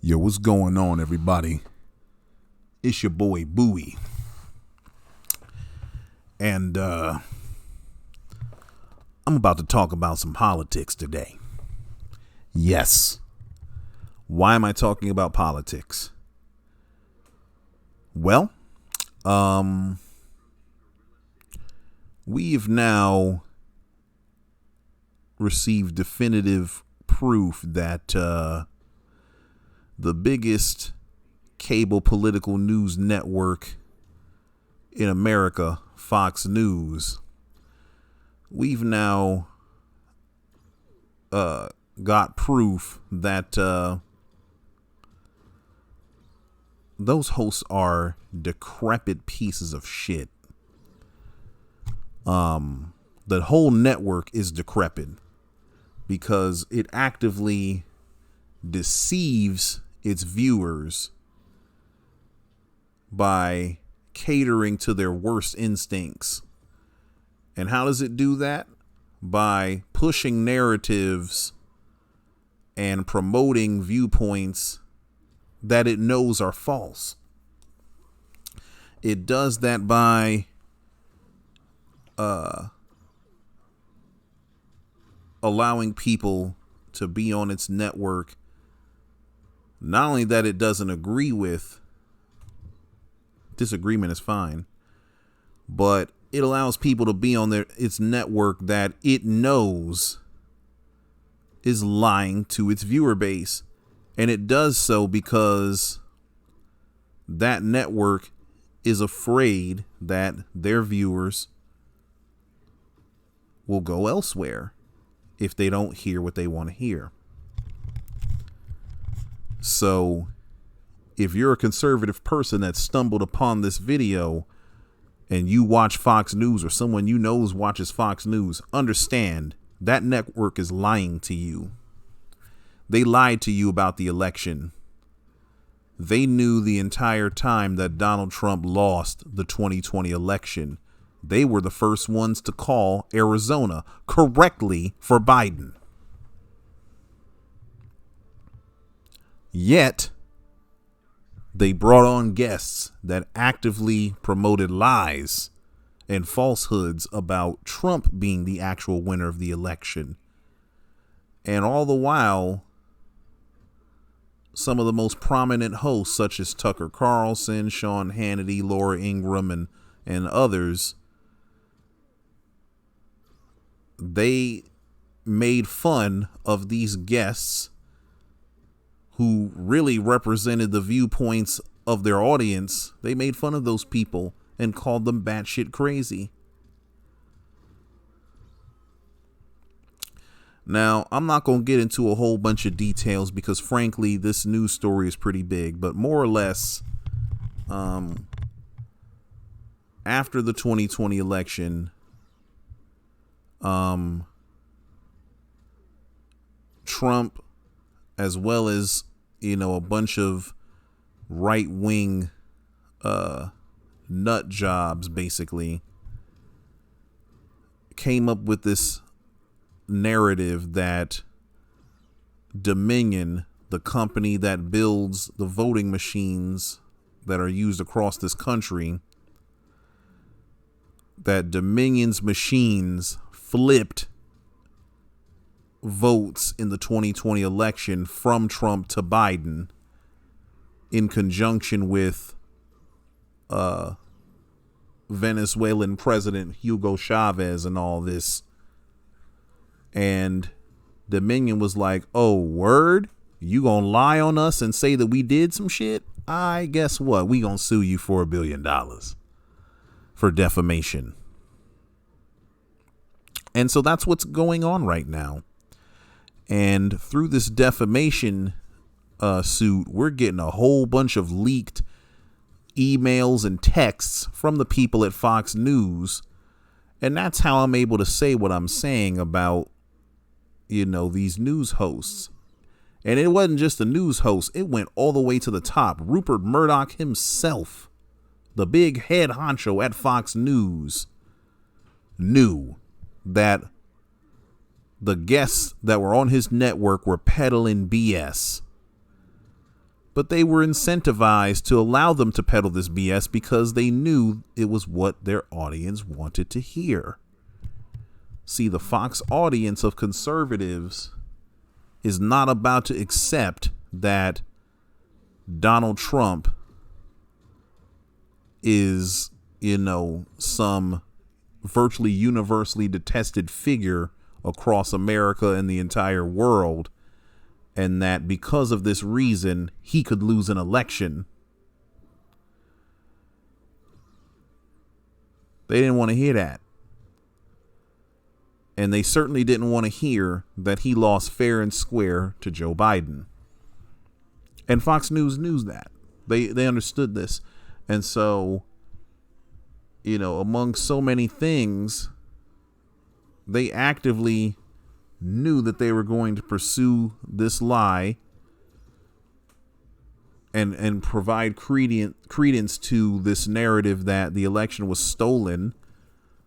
Yo, what's going on, everybody? It's your boy Bowie. And I'm about to talk about some politics today. Yes. Why am I talking about politics? Well, we've now received definitive proof that the biggest cable political news network in America, Fox News, we've now got proof that those hosts are decrepit pieces of shit. The whole network is decrepit because it actively deceives its viewers by catering to their worst instincts. And how does it do that? By pushing narratives and promoting viewpoints that it knows are false. It does that by allowing people to be on its network, not only that it doesn't agree with. Disagreement is fine, but it allows people to be on its network that it knows is lying to its viewer base. And it does so because that network is afraid that their viewers will go elsewhere if they don't hear what they want to hear. So if you're a conservative person that stumbled upon this video and you watch Fox News, or someone you know watches Fox News, understand that network is lying to you. They lied to you about the election. They knew the entire time that Donald Trump lost the 2020 election. They were the first ones to call Arizona correctly for Biden. Yet, they brought on guests that actively promoted lies and falsehoods about Trump being the actual winner of the election. And all the while, some of the most prominent hosts, such as Tucker Carlson, Sean Hannity, Laura Ingraham, and others, they made fun of these guests who really represented the viewpoints of their audience. They made fun of those people and called them batshit crazy. Now, I'm not going to get into a whole bunch of details because, frankly, this news story is pretty big. But more or less, after the 2020 election, Trump, as well as, a bunch of right-wing nut jobs, basically, came up with this narrative that Dominion, the company that builds the voting machines that are used across this country, that Dominion's machines flipped votes in the 2020 election from Trump to Biden in conjunction with Venezuelan President Hugo Chavez and all this. And Dominion was like, oh, word? You gonna lie on us and say that we did some shit? Guess what? We gonna sue you for $1 billion for defamation. And so that's what's going on right now. And through this defamation suit, we're getting a whole bunch of leaked emails and texts from the people at Fox News. And that's how I'm able to say what I'm saying about, these news hosts. And it wasn't just the news hosts. It went all the way to the top. Rupert Murdoch himself, the big head honcho at Fox News, knew that the guests that were on his network were peddling BS. But they were incentivized to allow them to peddle this BS because they knew it was what their audience wanted to hear. See, the Fox audience of conservatives is not about to accept that Donald Trump is, some virtually universally detested figure across America and the entire world, and that because of this reason, he could lose an election. They didn't want to hear that. And they certainly didn't want to hear that he lost fair and square to Joe Biden. And Fox News knew that. They understood this. And so, among so many things, they actively knew that they were going to pursue this lie and provide credence to this narrative that the election was stolen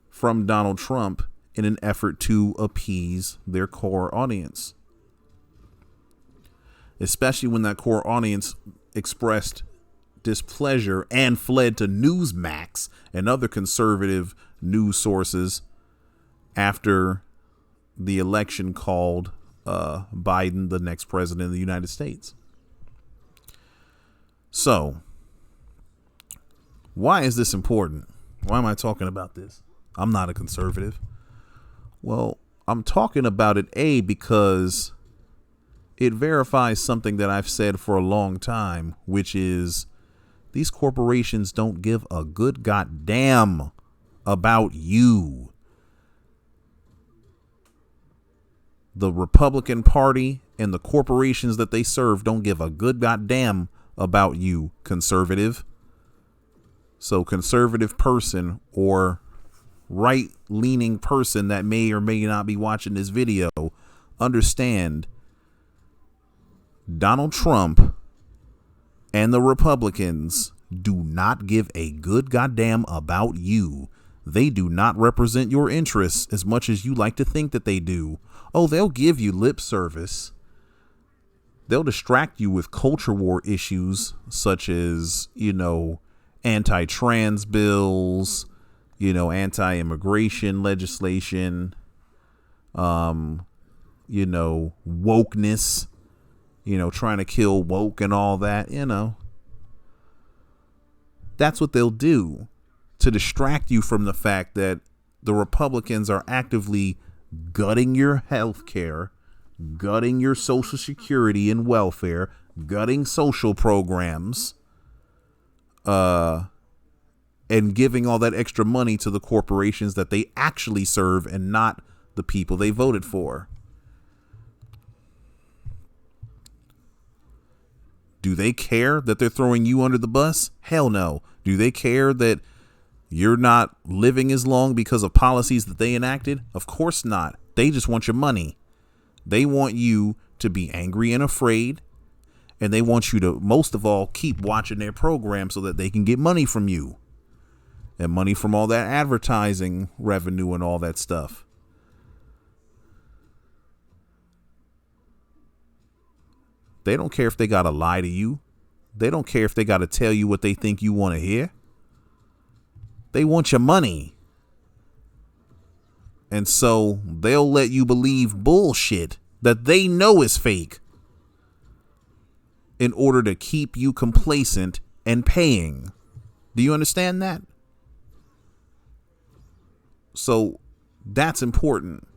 from Donald Trump in an effort to appease their core audience. Especially when that core audience expressed displeasure and fled to Newsmax and other conservative news sources after the election called Biden the next president of the United States. So, why is this important? Why am I talking about this? I'm not a conservative. Well, I'm talking about it, because it verifies something that I've said for a long time, which is these corporations don't give a good goddamn about you. The Republican Party and the corporations that they serve don't give a good goddamn about you, conservative. So conservative person or right-leaning person that may or may not be watching this video, understand Donald Trump and the Republicans do not give a good goddamn about you. They do not represent your interests as much as you like to think that they do. Oh, they'll give you lip service. They'll distract you with culture war issues such as, anti-trans bills, anti-immigration legislation, wokeness, trying to kill woke and all that, That's what they'll do to distract you from the fact that the Republicans are actively gutting your health care, gutting your Social Security and welfare, gutting social programs, and giving all that extra money to the corporations that they actually serve and not the people they voted for. Do they care that they're throwing you under the bus? Hell no. Do they care that you're not living as long because of policies that they enacted? Of course not. They just want your money. They want you to be angry and afraid. And they want you to, most of all, keep watching their program so that they can get money from you. And money from all that advertising revenue and all that stuff. They don't care if they got to lie to you. They don't care if they got to tell you what they think you want to hear. They want your money. And so they'll let you believe bullshit that they know is fake in order to keep you complacent and paying. Do you understand that? So that's important.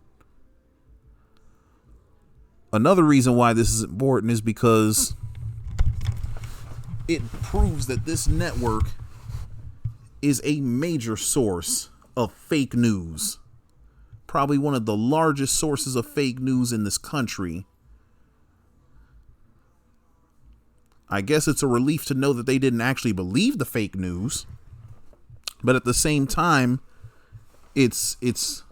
Another reason why this is important is because it proves that this network is a major source of fake news. Probably one of the largest sources of fake news in this country. I guess it's a relief to know that they didn't actually believe the fake news. But at the same time, it's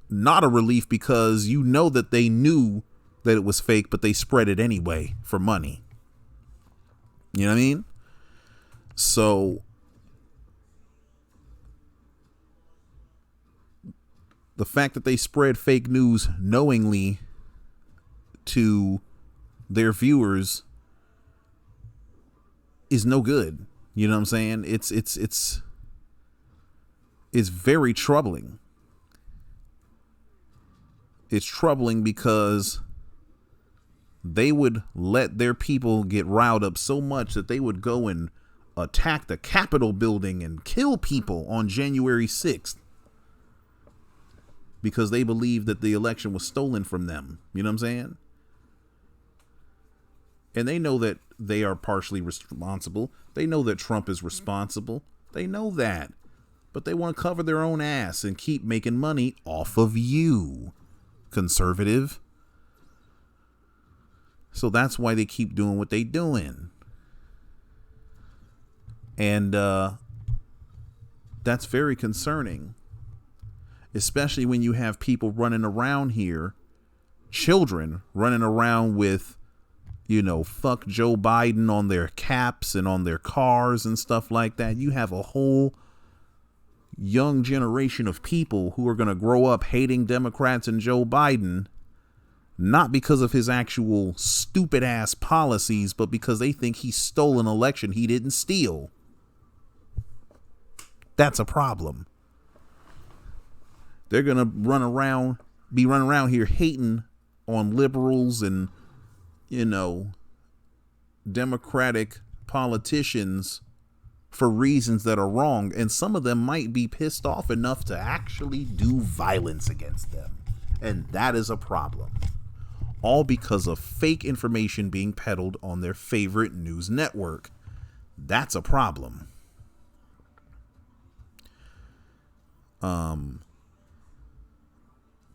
not a relief because you know that they knew that it was fake, but they spread it anyway for money. You know what I mean? So the fact that they spread fake news knowingly to their viewers is no good. You know what I'm saying? It's very troubling. It's troubling because they would let their people get riled up so much that they would go and attack the Capitol building and kill people on January 6th because they believed that the election was stolen from them. You know what I'm saying? And they know that they are partially responsible. They know that Trump is responsible. They know that. But they want to cover their own ass and keep making money off of you, conservative. So that's why they keep doing what they doing. And that's very concerning. Especially when you have people running around here, children running around with, you know, fuck Joe Biden on their caps and on their cars and stuff like that. You have a whole young generation of people who are going to grow up hating Democrats and Joe Biden, not because of his actual stupid ass policies, but because they think he stole an election he didn't steal. That's a problem. They're going to be running around here hating on liberals and, you know, Democratic politicians for reasons that are wrong. And some of them might be pissed off enough to actually do violence against them. And that is a problem. All because of fake information being peddled on their favorite news network. That's a problem.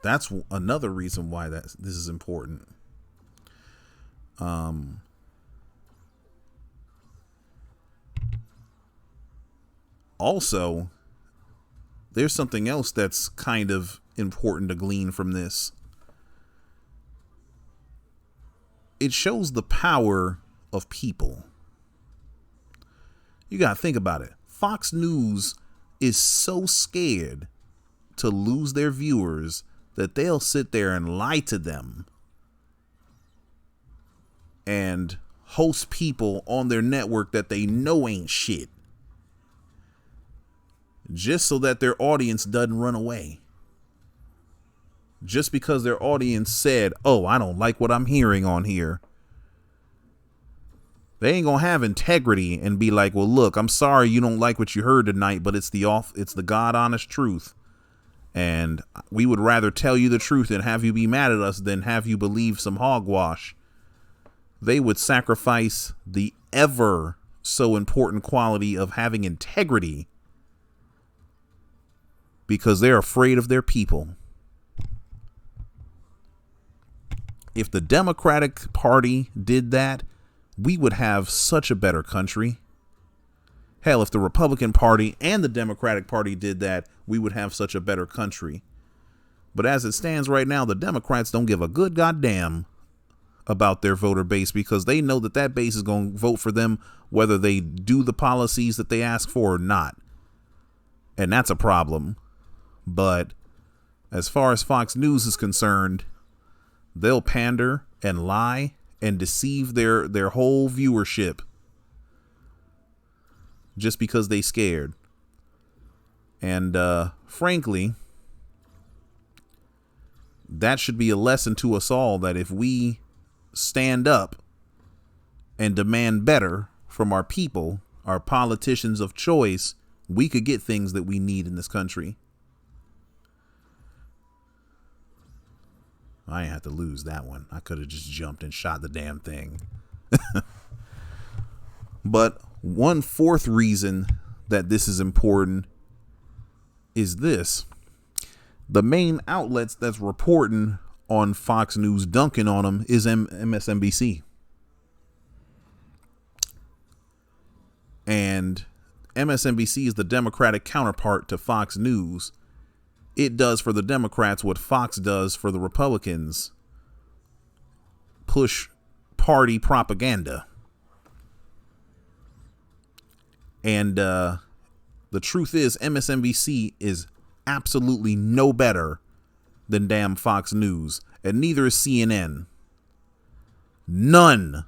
That's another reason why this is important. Also, there's something else that's kind of important to glean from this. It shows the power of people. You got to think about it. Fox News is so scared to lose their viewers that they'll sit there and lie to them and host people on their network that they know ain't shit, just so that their audience doesn't run away. Just because their audience said, oh, I don't like what I'm hearing on here. They ain't gonna have integrity and be like, well, look, I'm sorry you don't like what you heard tonight, but it's the God honest truth. And we would rather tell you the truth and have you be mad at us than have you believe some hogwash. They would sacrifice the ever so important quality of having integrity because they're afraid of their people. If the Democratic Party did that, we would have such a better country. Hell, if the Republican Party and the Democratic Party did that, we would have such a better country. But as it stands right now, the Democrats don't give a good goddamn about their voter base because they know that base is going to vote for them whether they do the policies that they ask for or not. And that's a problem. But as far as Fox News is concerned, they'll pander and lie and deceive their whole viewership just because they scared. And frankly, that should be a lesson to us all that if we stand up and demand better from our people, our politicians of choice, we could get things that we need in this country. I ain't have to lose that one. I could have just jumped and shot the damn thing. But one fourth reason that this is important is this. The main outlets that's reporting on Fox News dunking on them is MSNBC. And MSNBC is the Democratic counterpart to Fox News. It does for the Democrats what Fox does for the Republicans. Push party propaganda. And the truth is MSNBC is absolutely no better than damn Fox News. And neither is CNN. None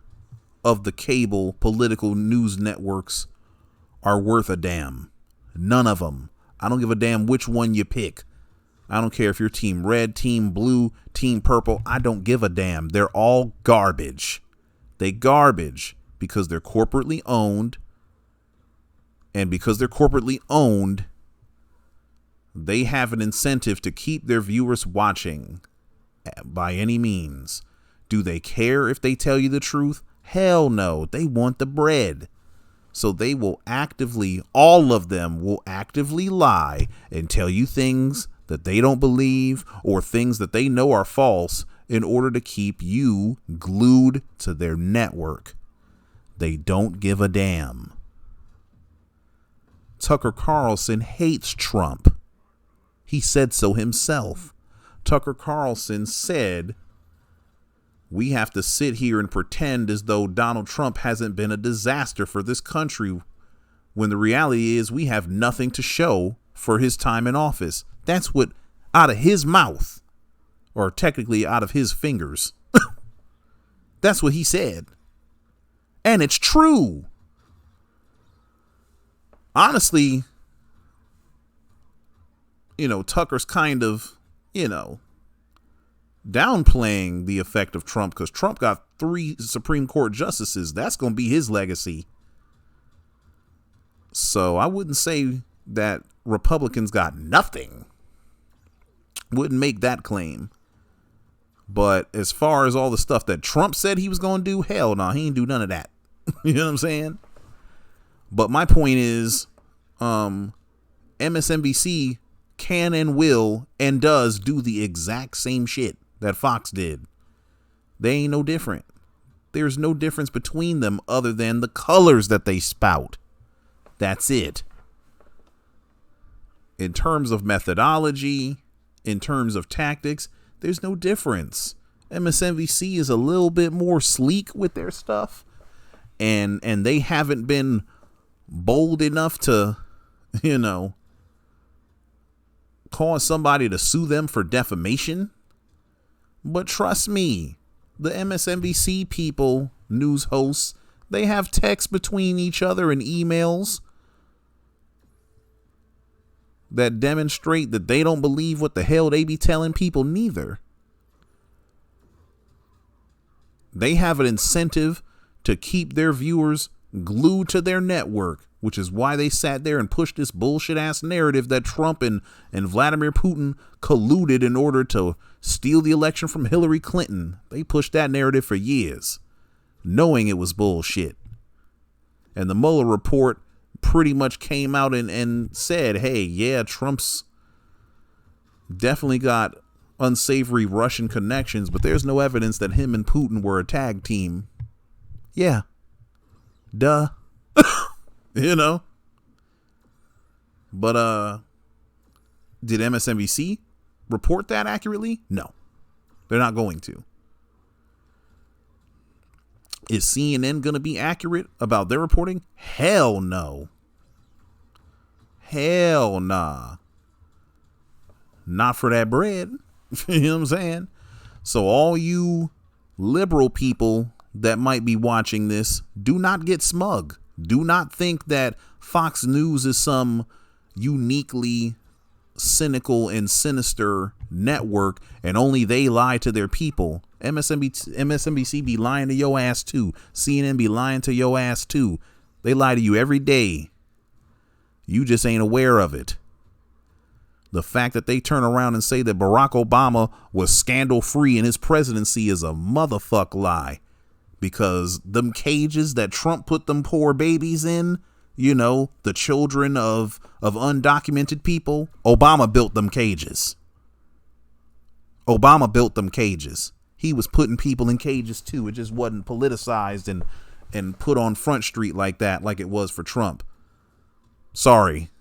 of the cable political news networks are worth a damn. None of them. I don't give a damn which one you pick. I don't care if you're team red, team blue, team purple. I don't give a damn. They're all garbage. They garbage because they're corporately owned. And because they're corporately owned, they have an incentive to keep their viewers watching by any means. Do they care if they tell you the truth? Hell no. They want the bread. So they will actively, all of them will actively lie and tell you things that they don't believe or things that they know are false in order to keep you glued to their network. They don't give a damn. Tucker Carlson hates Trump. He said so himself. Tucker Carlson said, we have to sit here and pretend as though Donald Trump hasn't been a disaster for this country, when the reality is we have nothing to show for his time in office. That's what, out of his mouth, or technically out of his fingers. That's what he said. And it's true. Honestly, Tucker's kind of, downplaying the effect of Trump, because Trump got 3 Supreme Court justices. That's going to be his legacy. So I wouldn't say that Republicans got nothing. Wouldn't make that claim. But as far as all the stuff that Trump said he was going to do, hell no, he ain't do none of that. You know what I'm saying? But my point is, MSNBC can and will and does do the exact same shit that Fox did. They ain't no different. There's no difference between them other than the colors that they spout. That's it. In terms of methodology, in terms of tactics, there's no difference. MSNBC is a little bit more sleek with their stuff, and they haven't been bold enough to, cause somebody to sue them for defamation. But trust me, the MSNBC people, news hosts, they have texts between each other and emails that demonstrate that they don't believe what the hell they be telling people neither. They have an incentive to keep their viewers glued to their network, which is why they sat there and pushed this bullshit ass narrative that Trump and Vladimir Putin colluded in order to steal the election from Hillary Clinton. They pushed that narrative for years, knowing it was bullshit. And the Mueller report pretty much came out and said, hey, yeah, Trump's definitely got unsavory Russian connections, but there's no evidence that him and Putin were a tag team. Yeah. Duh. But did MSNBC report that accurately? No, they're not going to. Is CNN going to be accurate about their reporting? Hell no. Hell nah. Not for that bread. You know what I'm saying? So all you liberal people that might be watching this, do not get smug. Do not think that Fox News is some uniquely cynical and sinister network and only they lie to their people. MSNBC be lying to your ass too. CNN be lying to your ass too. They lie to you every day. You just ain't aware of it. The fact that they turn around and say that Barack Obama was scandal free in his presidency is a motherfuck lie. Because them cages that Trump put them poor babies in, the children of undocumented people, Obama built them cages. Obama built them cages. He was putting people in cages too. It just wasn't politicized and put on Front Street like that, like it was for Trump. Sorry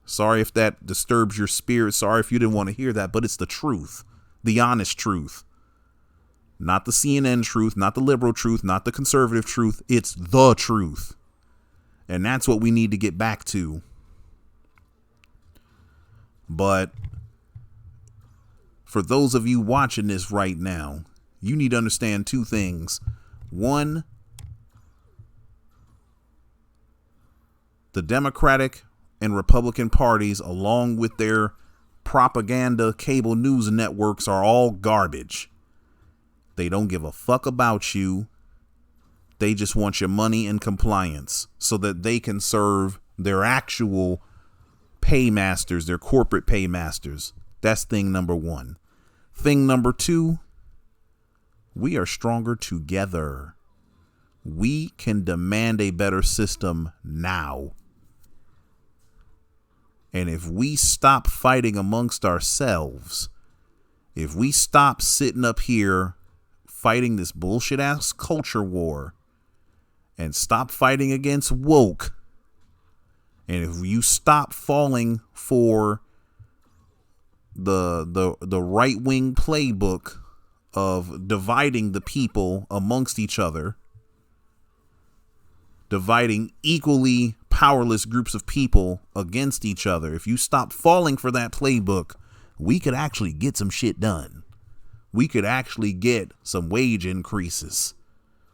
if that disturbs your spirit. Sorry if you didn't want to hear that, but it's the truth, the honest truth. Not the CNN truth, not the liberal truth, not the conservative truth. It's the truth. And that's what we need to get back to. But for those of you watching this right now, you need to understand 2 things. One, The Democratic and Republican parties, along with their propaganda cable news networks, are all garbage. They don't give a fuck about you. They just want your money and compliance so that they can serve their actual paymasters, their corporate paymasters. That's thing number one. Thing number two, we are stronger together. We can demand a better system now. And if we stop fighting amongst ourselves, if we stop sitting up here fighting this bullshit ass culture war and stop fighting against woke, and if you stop falling for the right wing playbook of dividing the people amongst each other, dividing equally powerless groups of people against each other, if you stop falling for that playbook, we could actually get some shit done. We could actually get some wage increases.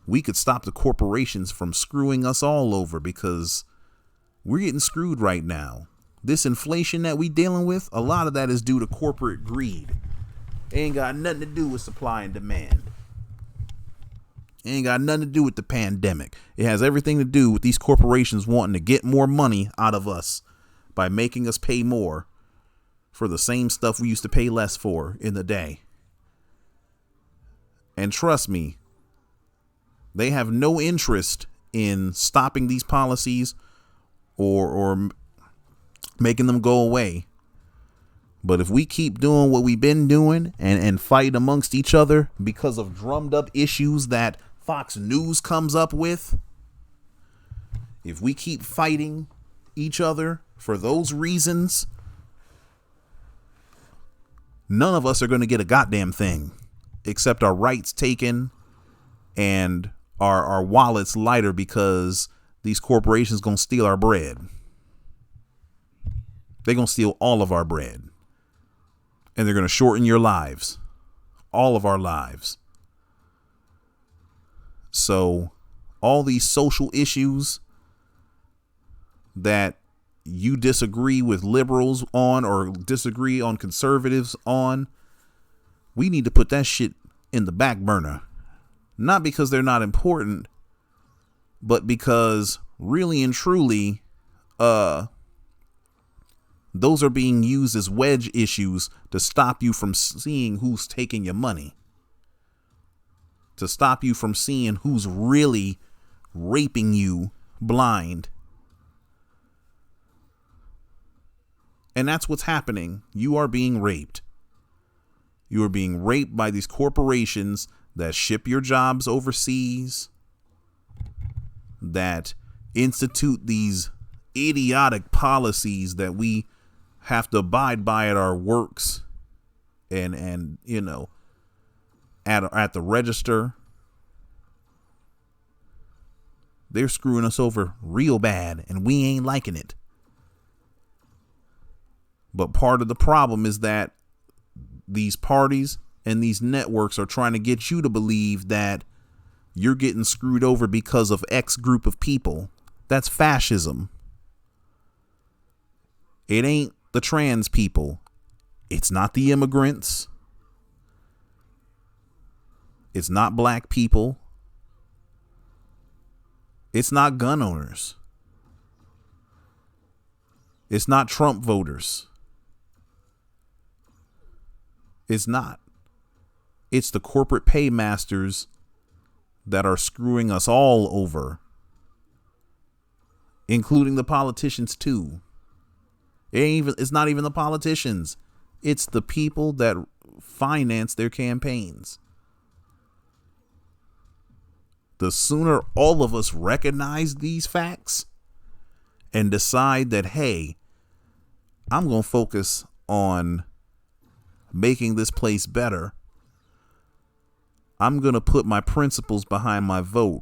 We could stop the corporations from screwing us all over, because we're getting screwed right now. This inflation that we dealing with, a lot of that is due to corporate greed. It ain't got nothing to do with supply and demand. It ain't got nothing to do with the pandemic. It has everything to do with these corporations wanting to get more money out of us by making us pay more for the same stuff we used to pay less for in the day. And trust me, they have no interest in stopping these policies or making them go away. But if we keep doing what we've been doing and fight amongst each other because of drummed up issues that Fox News comes up with, if we keep fighting each other for those reasons, none of us are going to get a goddamn thing except our rights taken and our wallets lighter, because these corporations going to steal our bread. They're going to steal all of our bread. And they're going to shorten your lives. All of our lives. So all these social issues that you disagree with liberals on or disagree on conservatives on, we need to put that shit in the back burner. Not because they're not important, but because really and truly, those are being used as wedge issues to stop you from seeing who's taking your money. To stop you from seeing who's really raping you blind. And that's what's happening. You are being raped. You are being raped by these corporations that ship your jobs overseas, that institute these idiotic policies that we have to abide by at our works and you know, at the register. They're screwing us over real bad, and we ain't liking it. But part of the problem is that these parties and these networks are trying to get you to believe that you're getting screwed over because of X group of people. That's fascism. It ain't the trans people. It's not the immigrants. It's not black people. It's not gun owners. It's not Trump voters. It's not. It's the corporate paymasters that are screwing us all over, including the politicians too. It's not even the politicians. It's the people that finance their campaigns. The sooner all of us recognize these facts and decide that, hey, I'm going to focus on making this place better. I'm going to put my principles behind my vote.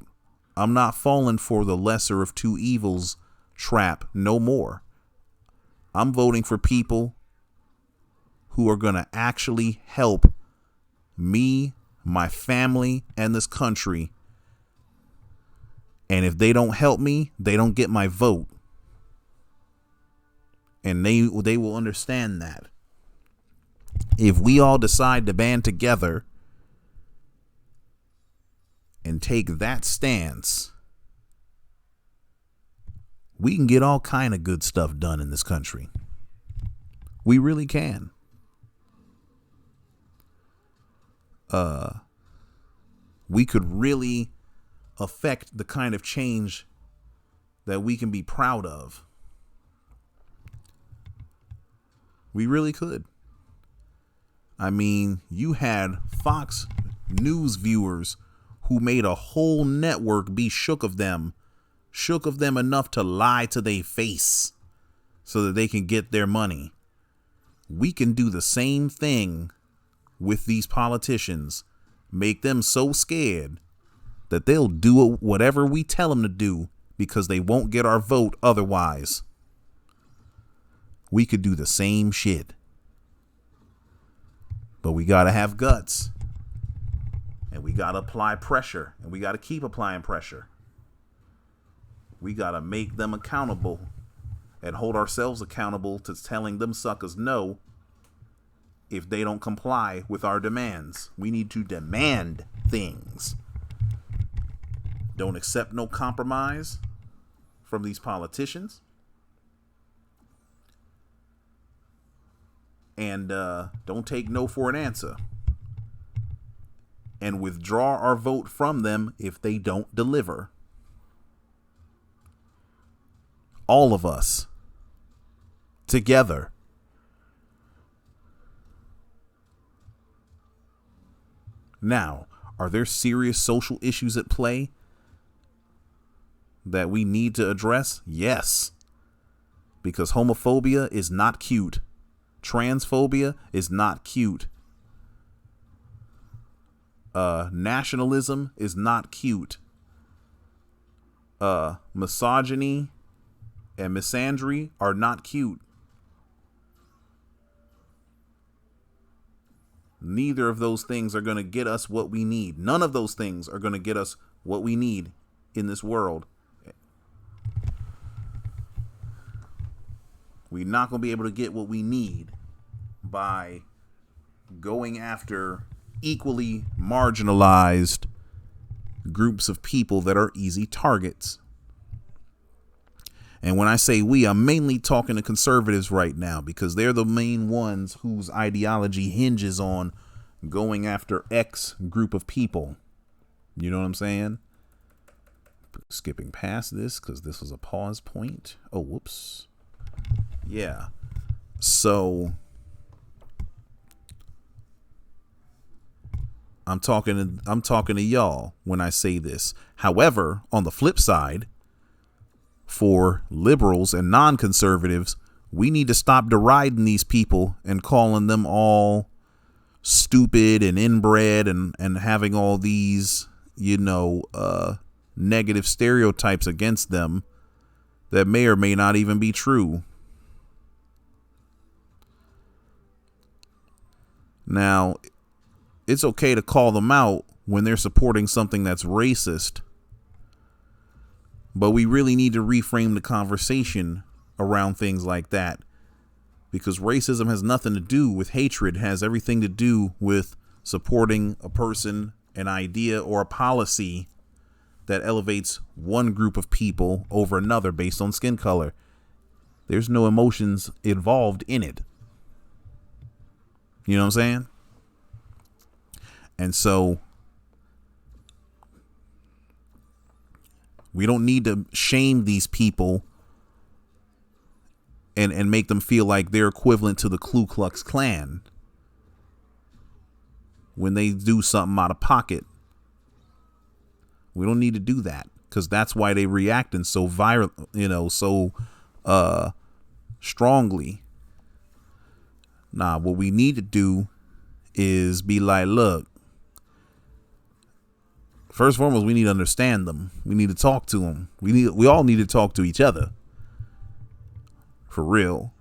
I'm not falling for the lesser of two evils trap no more. I'm voting for people who are going to actually help me, my family, and this country. And if they don't help me, they don't get my vote. And they will understand that. If we all decide to band together and take that stance, we can get all kind of good stuff done in this country. We really can. We could really affect the kind of change that we can be proud of. We really could. I mean, you had Fox News viewers who made a whole network be shook of them enough to lie to their face so that they can get their money. We can do the same thing with these politicians, make them so scared that they'll do whatever we tell them to do because they won't get our vote otherwise. We could do the same shit. But we got to have guts. And we got to apply pressure. And we got to keep applying pressure. We got to make them accountable and hold ourselves accountable to telling them suckers no if they don't comply with our demands. We need to demand things. Don't accept no compromise from these politicians. And don't take no for an answer. And withdraw our vote from them if they don't deliver. All of us. Together. Now, are there serious social issues at play that we need to address? Yes. Because homophobia is not cute. Transphobia is not cute. Nationalism is not cute. Misogyny and misandry are not cute. Neither of those things are going to get us what we need. None of those things are going to get us what we need in this world. We're not going to be able to get what we need by going after equally marginalized groups of people that are easy targets. And when I say we, I'm mainly talking to conservatives right now because they're the main ones whose ideology hinges on going after X group of people. You know what I'm saying? Skipping past this because this was a pause point. Oh, whoops. Yeah. So I'm talking to y'all when I say this. However, on the flip side, for liberals and non-conservatives, we need to stop deriding these people and calling them all stupid and inbred and having all these, negative stereotypes against them that may or may not even be true. Now, it's okay to call them out when they're supporting something that's racist. But we really need to reframe the conversation around things like that. Because racism has nothing to do with hatred. It has everything to do with supporting a person, an idea, or a policy that elevates one group of people over another based on skin color. There's no emotions involved in it. You know what I'm saying? And so we don't need to shame these people and make them feel like they're equivalent to the Ku Klux Klan when they do something out of pocket. We don't need to do that because that's why they reacting so strongly. Nah, what we need to do is be like, look, first and foremost, we need to understand them. We need to talk to them. We all need to talk to each other. For real.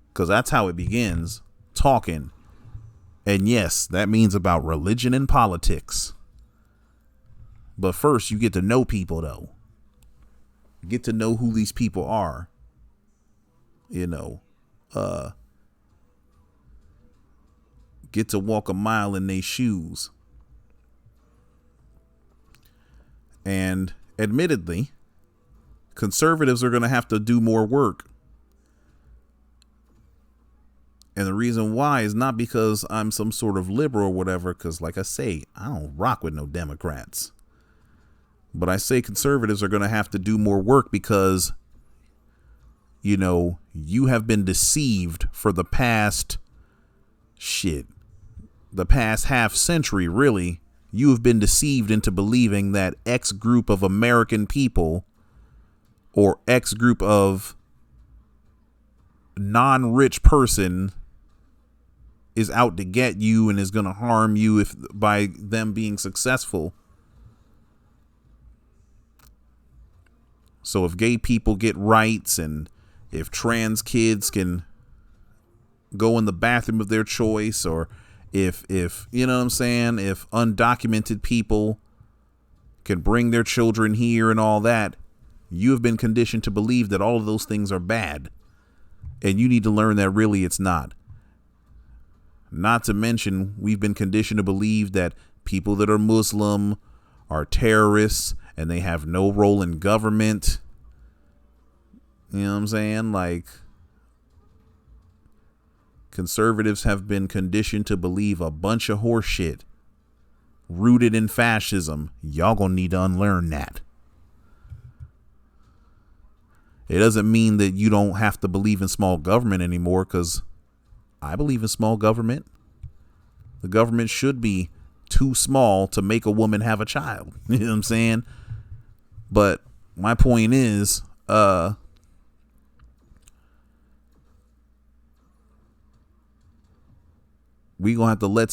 Because that's how it begins. Talking. And yes, that means about religion and politics. But first, you get to know people, though. Get to know who these people are. get to walk a mile in their shoes. And admittedly, conservatives are going to have to do more work. And the reason why is not because I'm some sort of liberal or whatever, because like I say, I don't rock with no Democrats. But I say conservatives are going to have to do more work because, you know, you have been deceived for the past half century, really. You have been deceived into believing that X group of American people or X group of non-rich person is out to get you and is going to harm you if by them being successful. So if gay people get rights and if trans kids can go in the bathroom of their choice, or if you know what I'm saying, if undocumented people can bring their children here and all that, you have been conditioned to believe that all of those things are bad. And you need to learn that really it's not. Not to mention, we've been conditioned to believe that people that are Muslim are terrorists and they have no role in government. You know what I'm saying? Like, conservatives have been conditioned to believe a bunch of horse shit rooted in fascism. Y'all gonna need to unlearn that. It doesn't mean that you don't have to believe in small government anymore, because I believe in small government. The government should be too small to make a woman have a child. You know what I'm saying? But my point is, we gonna have to let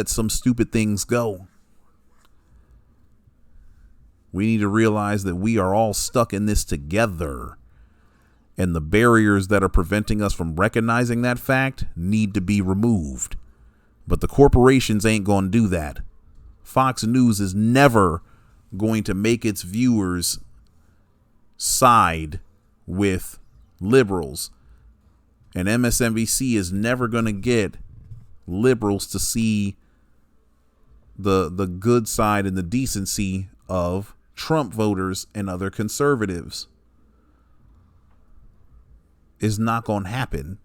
some stupid things go. We need to realize that we are all stuck in this together. And the barriers that are preventing us from recognizing that fact need to be removed. But the corporations ain't going to do that. Fox News is never going to make its viewers side with liberals. And MSNBC is never going to get liberals to see the good side and the decency of Trump voters and other conservatives. Is not going to happen.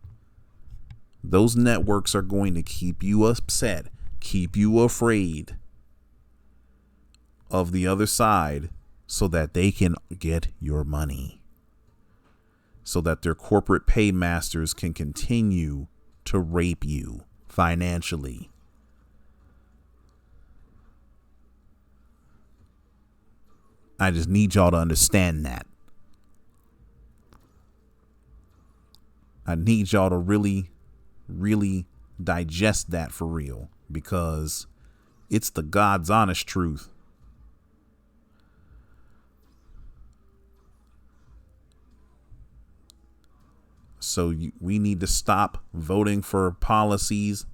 Those networks are going to keep you upset, keep you afraid of the other side so that they can get your money, so that their corporate paymasters can continue to rape you financially. I just need y'all to understand that. I need y'all to really, really digest that for real, because it's the God's honest truth. So we need to stop voting for policies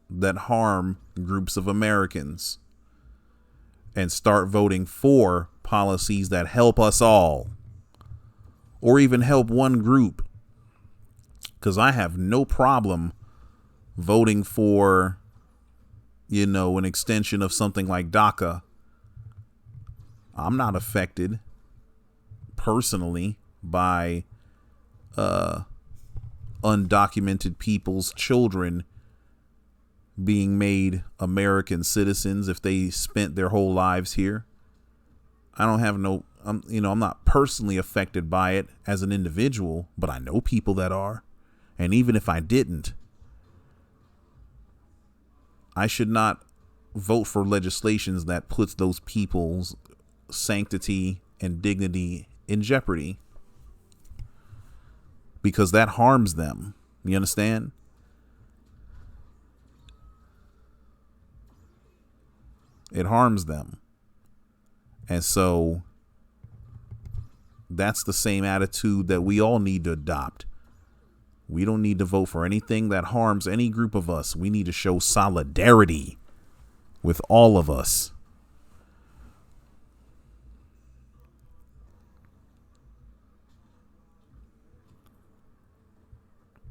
that harm groups of Americans and start voting for policies that help us all, or even help one group. Because I have no problem voting for, you know, an extension of something like DACA. I'm not affected personally by undocumented people's children being made American citizens if they spent their whole lives here. I don't have I'm not personally affected by it as an individual, but I know people that are. And even if I didn't, I should not vote for legislations that puts those people's sanctity and dignity in jeopardy, because that harms them. You understand? It harms them. And so that's the same attitude that we all need to adopt. We don't need to vote for anything that harms any group of us. We need to show solidarity with all of us.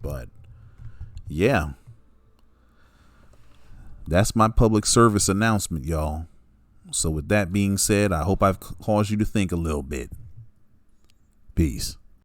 But yeah, that's my public service announcement, y'all. So with that being said, I hope I've caused you to think a little bit. Peace.